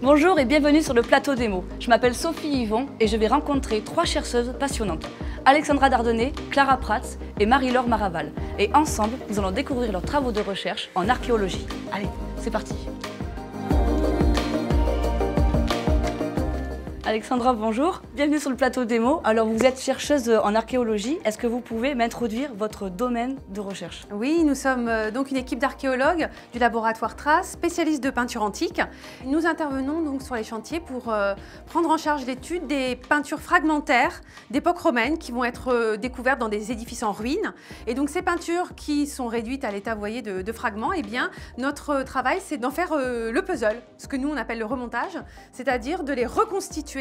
Bonjour et bienvenue sur le plateau démo. Je m'appelle Sophie Yvon et je vais rencontrer 3 chercheuses passionnantes. Alexandra Dardonnet, Clara Prats et Marie-Laure Maraval. Et ensemble, nous allons découvrir leurs travaux de recherche en archéologie. Allez, c'est parti. Alexandra, bonjour. Bienvenue sur le plateau démo. Alors, vous êtes chercheuse en archéologie. Est-ce que vous pouvez m'introduire votre domaine de recherche? Oui, nous sommes donc une équipe d'archéologues du laboratoire Trace, spécialistes de peinture antique. Nous intervenons donc sur les chantiers pour prendre en charge l'étude des peintures fragmentaires d'époque romaine qui vont être découvertes dans des édifices en ruine. Et donc ces peintures qui sont réduites à l'état, vous voyez, de fragments, eh bien notre travail c'est d'en faire le puzzle, ce que nous on appelle le remontage, c'est-à-dire de les reconstituer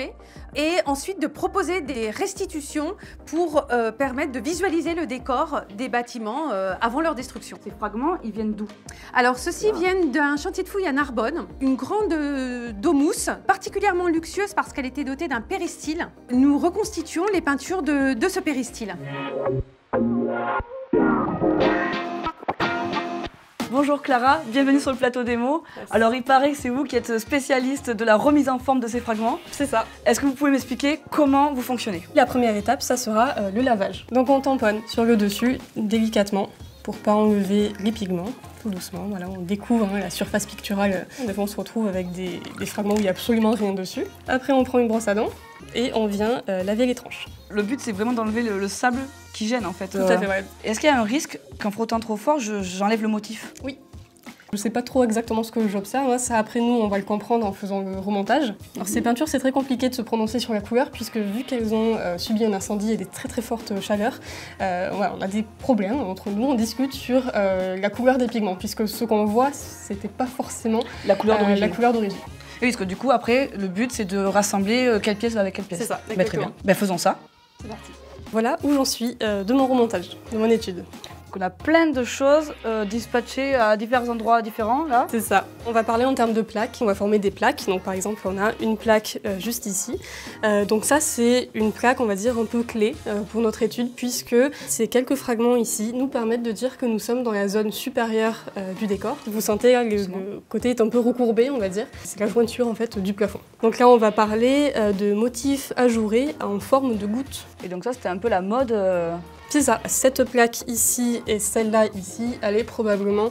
et ensuite de proposer des restitutions pour permettre de visualiser le décor des bâtiments avant leur destruction. Ces fragments, ils viennent d'où? Alors ceux-ci viennent d'un chantier de fouilles à Narbonne, une grande domus particulièrement luxueuse parce qu'elle était dotée d'un péristyle. Nous reconstituons les peintures de ce péristyle. Bonjour Clara, bienvenue sur le plateau démo. Alors il paraît que c'est vous qui êtes spécialiste de la remise en forme de ces fragments. C'est ça. Est-ce que vous pouvez m'expliquer comment vous fonctionnez? La première étape, ça sera le lavage. Donc on tamponne sur le dessus délicatement pour pas enlever les pigments. Tout doucement, voilà, on découvre la surface picturale. Des fois on se retrouve avec des fragments où il n'y a absolument rien dessus. Après on prend une brosse à dents et on vient laver les tranches. Le but c'est vraiment d'enlever le sable qui gêne en fait. Tout à fait, ouais. Est-ce qu'il y a un risque qu'en frottant trop fort, j'enlève le motif? Oui. Je sais pas trop exactement ce que j'observe, ça après nous on va le comprendre en faisant le remontage. Alors ces peintures c'est très compliqué de se prononcer sur la couleur puisque vu qu'elles ont subi un incendie et des très fortes chaleurs, voilà, on a des problèmes entre nous, on discute sur la couleur des pigments puisque ce qu'on voit c'était pas forcément la couleur d'origine. Oui, parce que du coup après le but c'est de rassembler quelle pièce avec quelle pièce. C'est ça, bah, très bien. Bah, faisons ça. C'est parti. Voilà où j'en suis de mon remontage, de mon étude. On a plein de choses dispatchées à divers endroits différents là. C'est ça. On va parler en termes de plaques. On va former des plaques. Donc par exemple, on a une plaque juste ici. Donc ça, c'est une plaque, on va dire, un peu clé pour notre étude puisque ces quelques fragments ici nous permettent de dire que nous sommes dans la zone supérieure du décor. Vous sentez là, le côté est un peu recourbé, on va dire. C'est la jointure en fait du plafond. Donc là, on va parler de motifs ajourés en forme de gouttes. Et donc ça, c'était un peu la mode. C'est ça. Cette plaque ici et celle-là ici, elle est probablement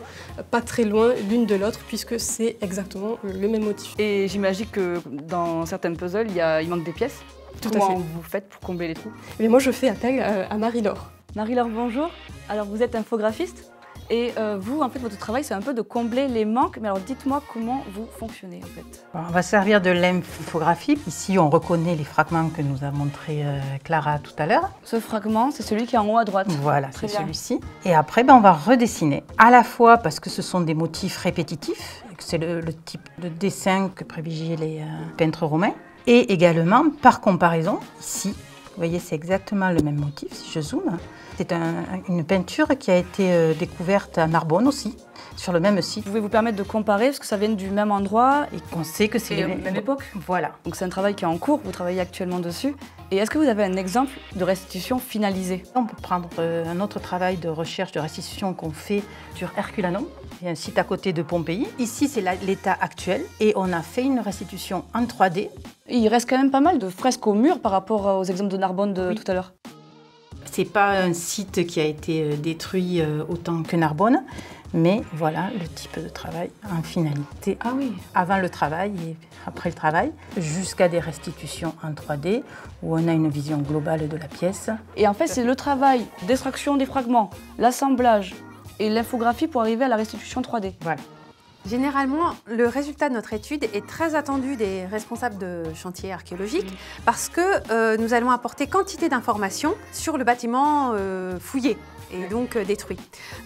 pas très loin l'une de l'autre puisque c'est exactement le même motif. Et j'imagine que dans certains puzzles, il manque des pièces. Tout à fait. Comment vous faites pour combler les trous? Mais moi, je fais appel à Marie-Laure. Marie-Laure, bonjour. Alors, vous êtes infographiste et vous, en fait, votre travail, c'est un peu de combler les manques. Mais alors, dites-moi comment vous fonctionnez, en fait. On va servir de l'infographie. Ici, on reconnaît les fragments que nous a montré Clara tout à l'heure. Ce fragment, c'est celui qui est en haut à droite. Voilà, c'est celui-ci. Et après, on va redessiner. À la fois parce que ce sont des motifs répétitifs, c'est le type de dessin que privilégient les peintres romains. Et également, par comparaison, ici, vous voyez, c'est exactement le même motif, si je zoome. C'est une peinture qui a été découverte à Narbonne aussi, sur le même site. Vous pouvez vous permettre de comparer parce que ça vient du même endroit et qu'on sait que c'est la même époque. Voilà. Donc c'est un travail qui est en cours, vous travaillez actuellement dessus. Et est-ce que vous avez un exemple de restitution finalisée? On peut prendre un autre travail de recherche, de restitution qu'on fait sur Herculanum. Il y a un site à côté de Pompéi. Ici, c'est l'état actuel et on a fait une restitution en 3D. Il reste quand même pas mal de fresques au mur par rapport aux exemples de Narbonne de tout à l'heure. C'est pas un site qui a été détruit autant que Narbonne, mais voilà le type de travail en finalité. Ah oui. Avant le travail et après le travail, jusqu'à des restitutions en 3D où on a une vision globale de la pièce. Et en fait, c'est le travail d'extraction des fragments, l'assemblage et l'infographie pour arriver à la restitution 3D. Voilà. Généralement, le résultat de notre étude est très attendu des responsables de chantiers archéologiques parce que nous allons apporter quantité d'informations sur le bâtiment fouillé et donc détruit.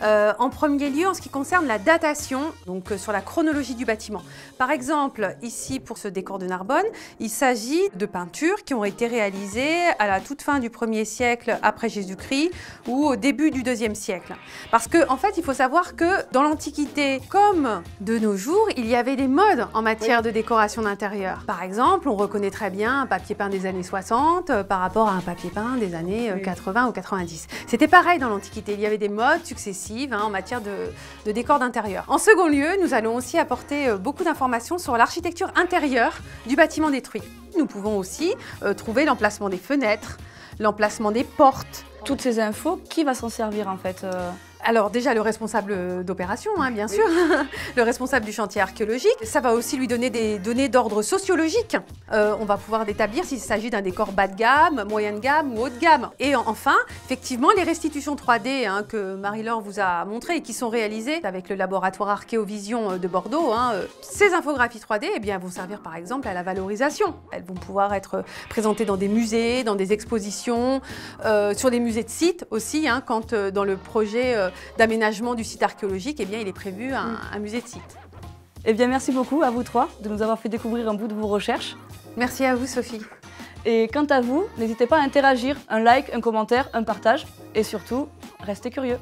En premier lieu, en ce qui concerne la datation, donc sur la chronologie du bâtiment. Par exemple, ici, pour ce décor de Narbonne, il s'agit de peintures qui ont été réalisées à la toute fin du 1er siècle après Jésus-Christ ou au début du 2e siècle. Parce qu'en fait, il faut savoir que dans l'Antiquité, comme De nos jours, il y avait des modes en matière de décoration d'intérieur. Par exemple, on reconnaît très bien un papier peint des années 60 par rapport à un papier peint des années 80 ou 90. C'était pareil dans l'Antiquité, il y avait des modes successives en matière de décor d'intérieur. En second lieu, nous allons aussi apporter beaucoup d'informations sur l'architecture intérieure du bâtiment détruit. Nous pouvons aussi trouver l'emplacement des fenêtres, l'emplacement des portes. Toutes ces infos, qui va s'en servir en fait Alors déjà le responsable d'opération, bien sûr, le responsable du chantier archéologique. Ça va aussi lui donner des données d'ordre sociologique. On va pouvoir établir s'il s'agit d'un décor bas de gamme, moyen de gamme ou haut de gamme. Et enfin, effectivement, les restitutions 3D que Marie-Laure vous a montrées et qui sont réalisées avec le laboratoire Archéovision de Bordeaux, ces infographies 3D vont servir par exemple à la valorisation. Elles vont pouvoir être présentées dans des musées, dans des expositions, sur des musées de site aussi, quand dans le projet d'aménagement du site archéologique, il est prévu un musée de site. Eh bien, merci beaucoup à vous trois de nous avoir fait découvrir un bout de vos recherches. Merci à vous, Sophie. Et quant à vous, n'hésitez pas à interagir, un like, un commentaire, un partage, et surtout, restez curieux.